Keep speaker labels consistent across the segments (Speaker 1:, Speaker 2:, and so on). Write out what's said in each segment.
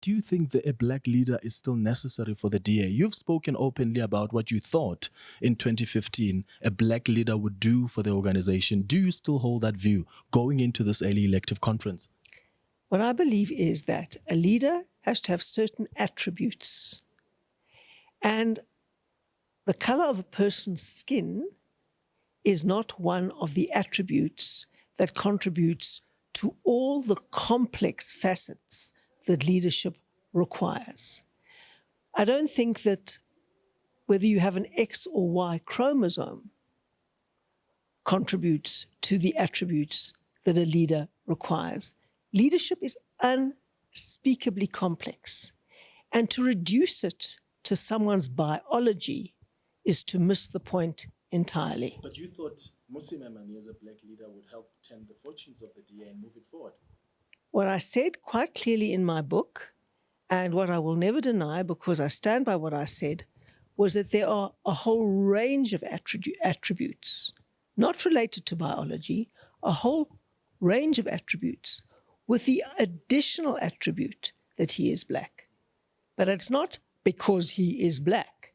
Speaker 1: Do you think that a black leader is still necessary for the DA? You've spoken openly about what you thought in 2015 a black leader would do for the organization. Do you still hold that view going into this early elective conference?
Speaker 2: What I believe is that a leader has to have certain attributes. And the color of a person's skin is not one of the attributes that contributes to all the complex facets that leadership requires. I don't think that whether you have an X or Y chromosome contributes to the attributes that a leader requires. Leadership is unspeakably complex, and to reduce it to someone's biology is to miss the point entirely.
Speaker 1: But you thought Mmusi Maimane as a black leader would help tend the fortunes of the DA and move it forward.
Speaker 2: What I said quite clearly in my book, and what I will never deny because I stand by what I said, was that there are a whole range of attributes, not related to biology, a whole range of attributes with the additional attribute that he is black. But it's not because he is black.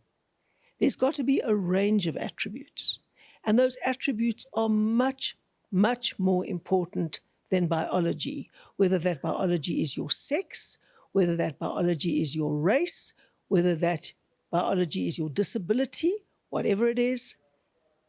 Speaker 2: There's got to be a range of attributes. And those attributes are much, much more important than biology, whether that biology is your sex, whether that biology is your race, whether that biology is your disability, whatever it is.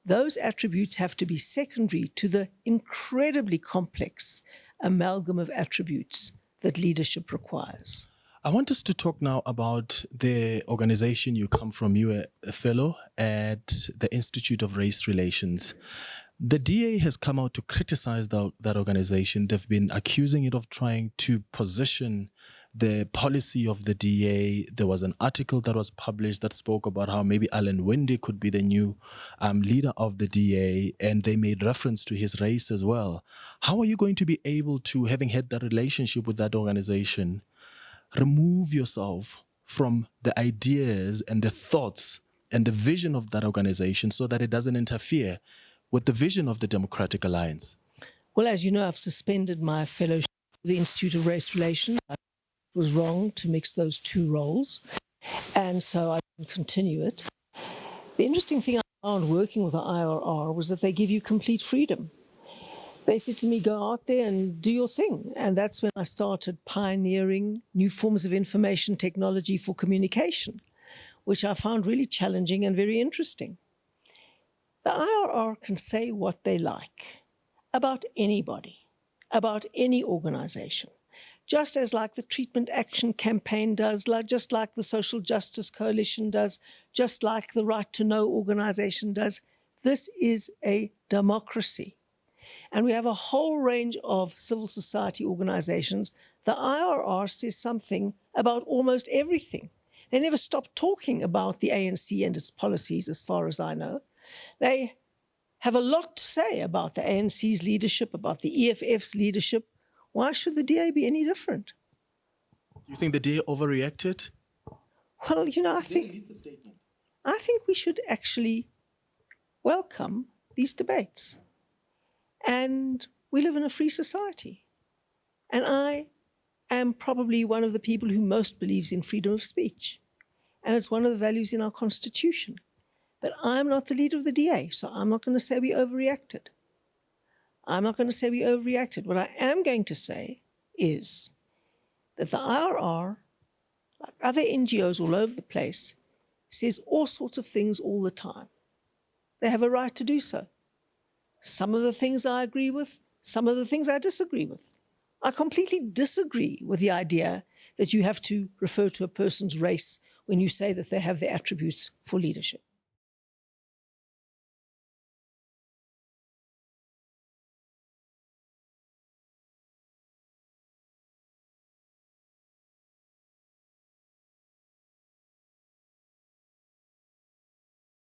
Speaker 2: Those attributes have to be secondary to the incredibly complex amalgam of attributes that leadership requires.
Speaker 1: I want us to talk now about the organization you come from. You are a fellow at the Institute of Race Relations. The DA has come out to criticize that organization. They've been accusing it of trying to position the policy of the DA. There was an article that was published that spoke about how maybe Alan Winde could be the new leader of the DA, and they made reference to his race as well. How are you going to be able to, having had that relationship with that organization, remove yourself from the ideas and the thoughts and the vision of that organization so that it doesn't interfere with the vision of the Democratic Alliance?
Speaker 2: Well, as you know, I've suspended my fellowship with the Institute of Race Relations. It was wrong to mix those two roles, and so I didn't continue it. The interesting thing I found working with the IRR was that they give you complete freedom. They said to me, go out there and do your thing. And that's when I started pioneering new forms of information technology for communication, which I found really challenging and very interesting. The IRR can say what they like about anybody, about any organization, just as like the Treatment Action Campaign does, just like the Social Justice Coalition does, just like the Right to Know organization does. This is a democracy. And we have a whole range of civil society organizations. The IRR says something about almost everything. They never stop talking about the ANC and its policies, as far as I know. They have a lot to say about the ANC's leadership, about the EFF's leadership. Why should the DA be any different?
Speaker 1: Do you think the DA overreacted?
Speaker 2: Well, you know, I think we should actually welcome these debates. And we live in a free society. And I am probably one of the people who most believes in freedom of speech. And it's one of the values in our Constitution. But I'm not the leader of the DA, so I'm not going to say we overreacted. I'm not going to say we overreacted. What I am going to say is that the IRR, like other NGOs all over the place, says all sorts of things all the time. They have a right to do so. Some of the things I agree with, some of the things I disagree with. I completely disagree with the idea that you have to refer to a person's race when you say that they have the attributes for leadership.